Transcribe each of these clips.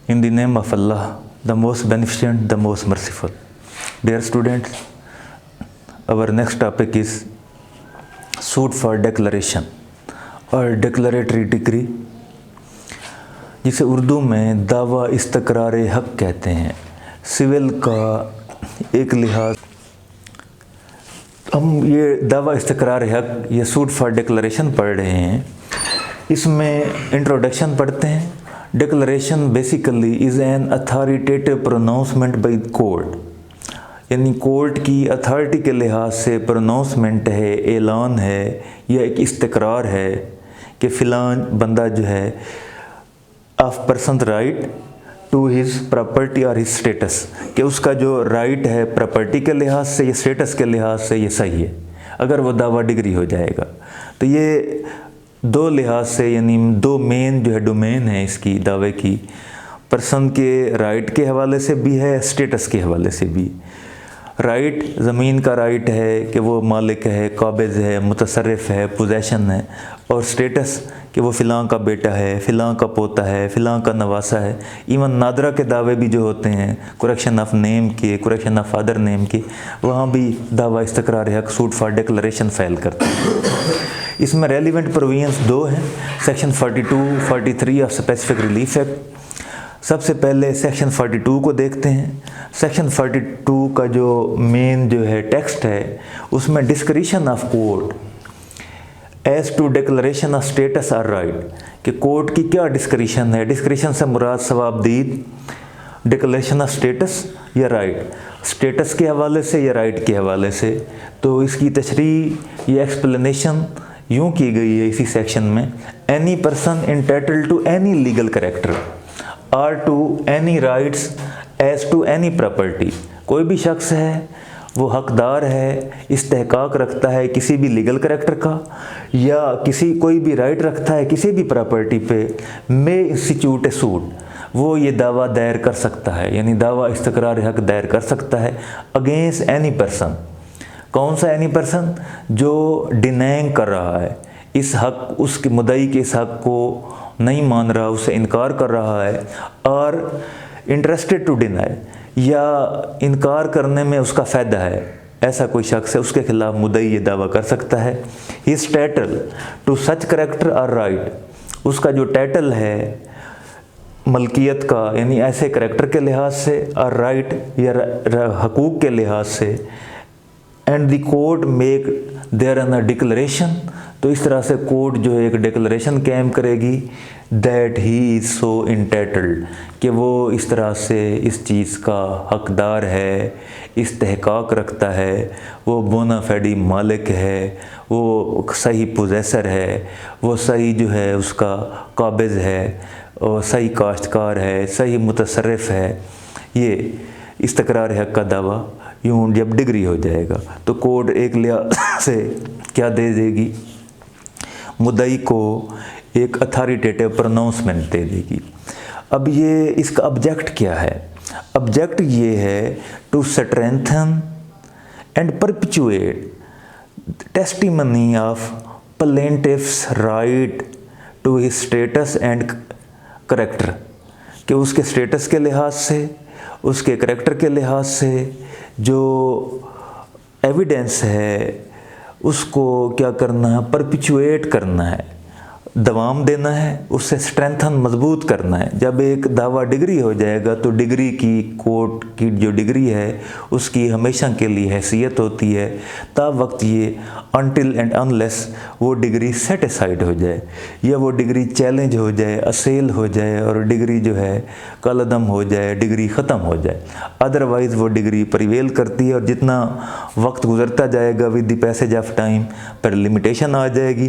In the name of Allah, the most beneficent, the most merciful. Dear students, our next topic is suit for declaration और declaratory degree, जिसे उर्दू में दावा इस्तक़रार हक़ कहते हैं। Civil का एक लिहाज हम ये दावा इस्तक़रार हक़ ये सूट फॉर डिक्लेरेशन पढ़ रहे हैं। इसमें इंट्रोडक्शन पढ़ते हैं। Declaration basically is an authoritative pronouncement by court, यानी कोर्ट की अथॉरिटी के लिहाज से प्रोनाउंसमेंट है, ऐलान है या एक इस्तक़रार है कि फ़िलान बंदा जो है of person right to his property और हिज स्टेटस, कि उसका जो राइट है प्रॉपर्टी के लिहाज से या स्टेटस के लिहाज से ये सही है, अगर वो दावा डिग्री हो जाएगा। तो ये दो लिहाज से, यानी दो मेन जो है डोमेन है इसकी दावे की, पर्सन के राइट के हवाले से भी है, स्टेटस के हवाले से भी। राइट ज़मीन का राइट है कि वो मालिक है, काबिज़ है, मुतसर्रिफ़ है, पोजेशन है, और स्टेटस कि वो फ़िलां का बेटा है, फ़िलां का पोता है, फ़िलां का नवासा है। इवन नादरा के दावे भी जो होते हैं, करेक्शन ऑफ नेम के, करेक्शन ऑफ फादर नेम के, वहाँ भी दावा इस्तक़रार हक़ सूट फॉर डिक्लेरेशन फ़ाइल करते हैं। इसमें रेलिवेंट प्रोविजंस दो हैं, section 42, 43 of specific relief act. सबसे पहले सेक्शन 42 को देखते हैं। सेक्शन 42 का जो मेन जो है टेक्स्ट है, उसमें discretion of court as to declaration of status और राइट, कि कोर्ट की क्या डिस्क्रिशन है। डिस्क्रिशन से मुराद सवाबदीद डिक्लेरेशन ऑफ स्टेटस या राइट, स्टेटस के हवाले से या राइट के हवाले से। तो इसकी तशरीह या एक्सप्लेनेशन यूँ की गई है इसी सेक्शन में, any person entitled to any legal character और to any rights as to any property, कोई भी शख्स है वो हकदार है, इस्तेहकाक रखता है किसी भी लीगल कैरेक्टर का, या कोई भी राइट रखता है किसी भी प्रॉपर्टी पे, मे इंस्टीट्यूट ए सूट, वो ये दावा दायर कर सकता है, यानी दावा इस्तक़रार हक़ दायर कर सकता है अगेंस्ट एनी पर्सन। कौन सा एनी पर्सन? जो डिनाइंग कर रहा है इस हक़, उसके मुद्दई के इस हक़ को नहीं मान रहा, उससे इनकार कर रहा है, और इंटरेस्टेड टू डिनाई, या इनकार करने में उसका फ़ायदा है, ऐसा कोई शख्स है, उसके खिलाफ मुद्दई ये दावा कर सकता है। His title to such character और राइट, उसका जो टाइटल है मलकियत का, यानी ऐसे कैरेक्टर के लिहाज से, और राइट या हकूक़ के लिहाज से। And the court make there an declaration, तो इस तरह से कोर्ट जो है एक डिक्लेरेशन कैम करेगी that he is so entitled, कि वो इस तरह से इस चीज़ का हकदार है, इस्तेहकाक रखता है, वो बोनाफाइड मालिक है, वो सही पोजेसर है, वो सही जो है उसका काबिज़ है, और सही काश्तकार है, सही मुतसर्रिफ़ है। ये इस्तक़रार हक़ का दावा यूँ जब डिग्री हो जाएगा तो कोर्ट एक लिहाज से क्या दे देगी, मुद्दई को एक अथॉरिटेटिव प्रोनाउंसमेंट दे देगी। अब ये इसका ऑब्जेक्ट क्या है? ऑब्जेक्ट ये है to strengthen and perpetuate testimony of plaintiffs right to his status and character, कि उसके स्टेटस के लिहाज से, उसके करेक्टर के लिहाज से जो एविडेंस है उसको क्या करना है, परपिचुएट करना है, दवाम देना है, उससे स्ट्रेंथन मजबूत करना है। जब एक दावा डिग्री हो जाएगा तो डिग्री की, कोर्ट की जो डिग्री है उसकी हमेशा के लिए हैसियत होती है, तब वक्त ये अनटिल एंड अनलेस वो डिग्री सेटिस्फाइड हो जाए, या वो डिग्री चैलेंज हो जाए, असेल हो जाए, और डिग्री जो है कलअदम हो जाए, डिग्री ख़त्म हो जाए। अदरवाइज़ वो डिग्री प्रिवेल करती है, और जितना वक्त गुजरता जाएगा with the passage of time पर लिमिटेशन आ जाएगी,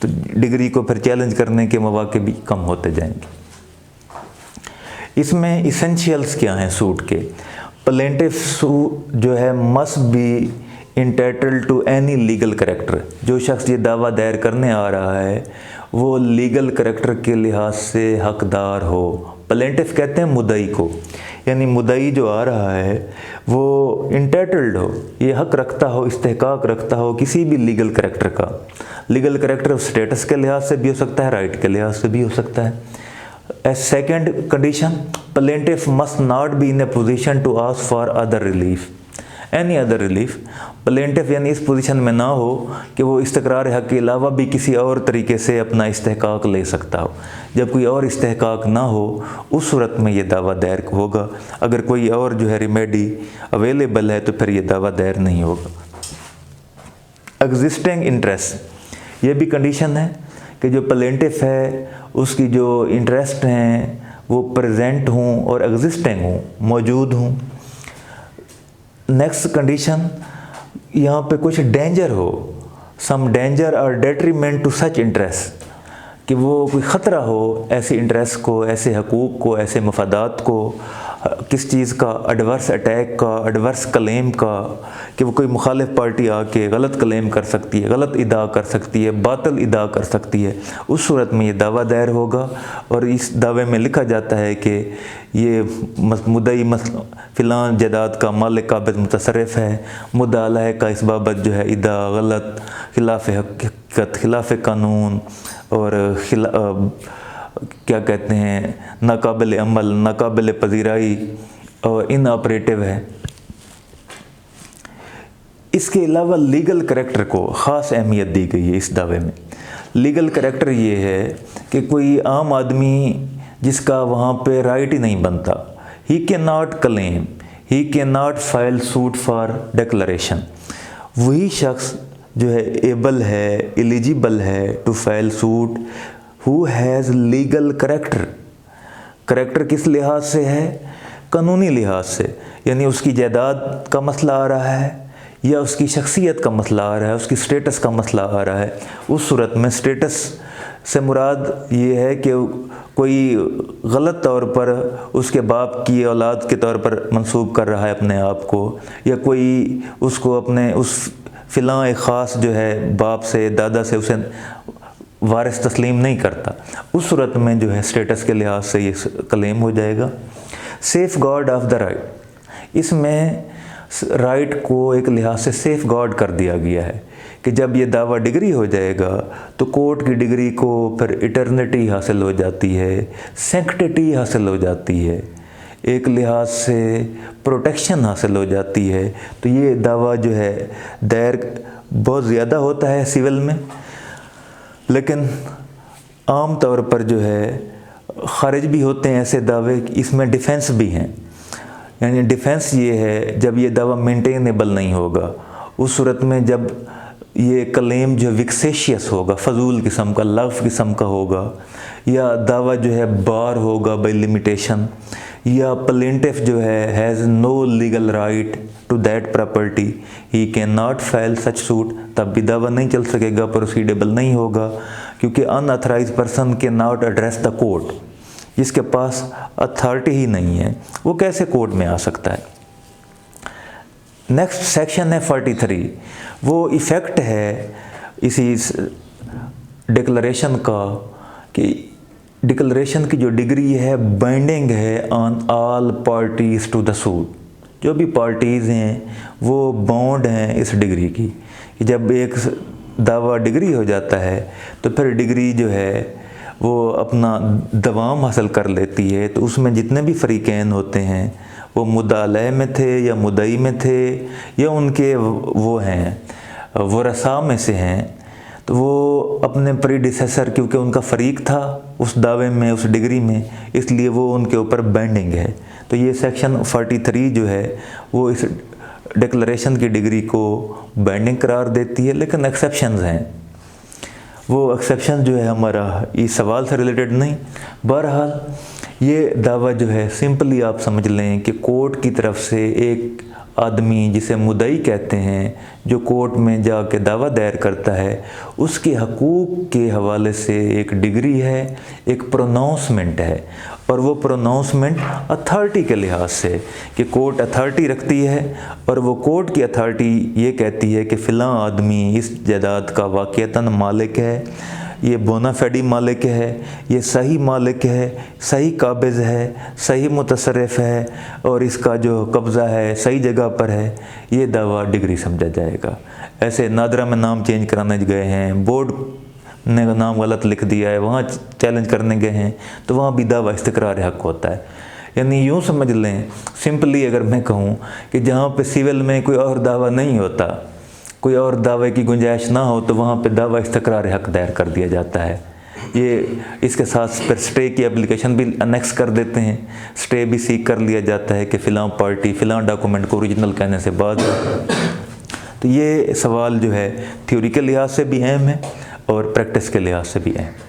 तो डिग्री को फिर चैलेंज करने के मौके भी कम होते जाएंगे। इसमें इसेंशियल्स क्या हैं सूट के? प्लेंटिफ जो है must be entitled to any legal character, जो शख्स ये दावा दायर करने आ रहा है वो लीगल कैरेक्टर के लिहाज से हकदार हो। प्लेंटिफ कहते हैं मुद्दई को, यानी मुद्दई जो आ रहा है वो इंटाइटल्ड हो, ये हक रखता हो, इस्तेहकाक रखता हो किसी भी लीगल कैरेक्टर का। लीगल कैरेक्टर स्टेटस के लिहाज से भी हो सकता है, राइट के लिहाज से भी हो सकता है। As second condition, plaintiff must not be in a position to ask for other relief, any other relief. plaintiff यानी इस पोजीशन में ना हो कि वो इस्तक़रार हक़ के अलावा भी किसी और तरीके से अपना इस्तेहकाक ले सकता हो। जब कोई और इस्तेहकाक ना हो उस सूरत में ये दावा दायर होगा। अगर कोई और जो है रिमेडी अवेलेबल है तो फिर ये दावा दायर नहीं होगा। एग्जिस्टिंग इंटरेस्ट, ये भी कंडीशन है कि जो प्लेंटिफ है उसकी जो इंटरेस्ट हैं वो प्रेजेंट हों और एग्जिस्टिंग हों, मौजूद हों। नेक्स्ट कंडीशन, यहाँ पे कुछ डेंजर हो, सम डेंजर और डेट्रीमेंट टू सच इंटरेस्ट, कि वो कोई ख़तरा हो ऐसे इंटरेस्ट को, ऐसे हकूक़ को, ऐसे मफादात को, किस चीज़ का, एडवर्स अटैक का, एडवर्स क्लेम का, कि वो कोई मुखालिफ पार्टी आके गलत क्लेम कर सकती है, गलत इदा कर सकती है, बातिल इदा कर सकती है। उस सूरत में ये दावा दायर होगा और इस दावे में लिखा जाता है कि ये मुद्दई फ़िलान जायदाद का मालिक काबिज़ मुतसर्रिफ़ है, मुद्दा अलैह का इस बाबत जो है इदा गलत, खिलाफ हकीकत, खिलाफ कानून और क्या कहते हैं नाकाबिल अमल, नाकाबिल पजीराई और इनऑपरेटिव है। इसके अलावा लीगल करैक्टर को ख़ास अहमियत दी गई है इस दावे में। लीगल करैक्टर ये है कि कोई आम आदमी जिसका वहाँ पे राइट ही नहीं बनता, he can not claim, he can not file suit for declaration, वही शख्स जो है एबल है, एलिजिबल है to file suit who has legal character. Character किस लिहाज से है? कानूनी लिहाज से, यानी उसकी जायदाद का मसला आ रहा है या उसकी शख्सियत का मसला आ रहा है, उसकी स्टेटस का मसला आ रहा है। उस सूरत में स्टेटस से मुराद ये है कि कोई गलत तौर पर उसके बाप की औलाद के तौर पर मंसूब कर रहा है अपने आप को, या कोई उसको अपने उस फ़िलाँ एक ख़ास जो है बाप से, दादा से उसे वारिस तस्लीम नहीं करता। उस सूरत में जो है स्टेटस के लिहाज से ये क्लेम हो जाएगा। Safe guard of the right, इसमें राइट को एक लिहाज से सेफ़ गार्ड कर दिया गया है कि जब ये दावा डिग्री हो जाएगा तो कोर्ट की डिग्री को फिर इटर्निटी हासिल हो जाती है, सैंक्टिटी हासिल हो जाती है, एक लिहाज से प्रोटेक्शन हासिल हो जाती है। तो ये दावा जो है दायर बहुत ज़्यादा होता है सिविल में, लेकिन आम तौर पर जो है ख़ारिज भी होते हैं ऐसे दावे, इसमें डिफेंस भी हैं। यानी डिफेंस ये है जब ये दावा मेंटेनेबल नहीं होगा, उस सूरत में जब ये क्लेम जो विक्सेशियस होगा, फजूल किस्म का, लग़्व किस्म का होगा, या दावा जो है बार होगा बाय लिमिटेशन, या प्लेंटिफ जो है has no legal right to that property, he can not file such suit, तब भी दावा नहीं चल सकेगा, प्रोसीडेबल नहीं होगा, क्योंकि unauthorized person can not address the court, जिसके पास अथॉरिटी ही नहीं है वो कैसे कोर्ट में आ सकता है। नेक्स्ट सेक्शन है 43, वो इफ़ेक्ट है इसी डिक्लेरेशन का कि डिक्लेरेशन की जो डिग्री है बाइंडिंग है on all parties to the suit. जो भी पार्टीज़ हैं वो बाउंड हैं इस डिग्री की, कि जब एक दावा डिग्री हो जाता है तो फिर डिग्री जो है वो अपना दवाम हासिल कर लेती है। तो उसमें जितने भी फ़रीक़ैन होते हैं वो मुद्दा अलैह में थे या मुद्दई में थे या उनके वो हैं वरसा में से हैं, तो वो अपने प्रीडिसेसर, क्योंकि उनका फ़रीक था उस दावे में, उस डिग्री में, इसलिए वो उनके ऊपर बाइंडिंग है। तो ये सेक्शन 43 जो है वो इस डिक्लेरेशन की डिग्री को बाइंडिंग करार देती है, लेकिन एक्सेप्शंस हैं। वो एक्सेप्शन जो है हमारा इस सवाल से रिलेटेड नहीं। बहरहाल ये दावा जो है सिंपली आप समझ लें कि कोर्ट की तरफ से एक आदमी जिसे मुद्दई कहते हैं, जो कोर्ट में जाके दावा दायर करता है, उसके हकूक़ के हवाले से एक डिग्री है, एक प्रोनाउंसमेंट है, और वो प्रोनाउंसमेंट अथॉरिटी के लिहाज से कि कोर्ट अथॉरिटी रखती है और वो कोर्ट की अथॉरिटी ये कहती है कि फ़िलाँ आदमी इस जायदाद का वाक़यतन मालिक है, ये बोनाफेडी मालिक है, ये सही मालिक है, सही काबिज़ है, सही मुतसर्रिफ़ है और इसका जो कब्ज़ा है सही जगह पर है, ये दावा डिग्री समझा जाएगा। ऐसे नादरा में नाम चेंज कराने गए हैं, बोर्ड ने नाम गलत लिख दिया है, वहाँ चैलेंज करने गए हैं, तो वहाँ भी दावा इस्तक़रार हक़ होता है। यानी यूँ समझ लें, सिंपली अगर मैं कहूँ कि जहाँ पे सिविल में कोई और दावा नहीं होता, कोई और दावे की गुंजाइश ना हो, तो वहाँ पे दावा इस्तक़रार हक़ दायर कर दिया जाता है। ये इसके साथ फिर स्टे की एप्लीकेशन भी अनेक्स कर देते हैं, स्टे भी सीख कर लिया जाता है कि फ़िलाँ पार्टी फ़िलाँ डॉक्यूमेंट को ओरिजिनल कहने से बाद। तो ये सवाल जो है थ्योरी के लिहाज से भी अहम है और प्रैक्टिस के लिहाज से भी अहम है।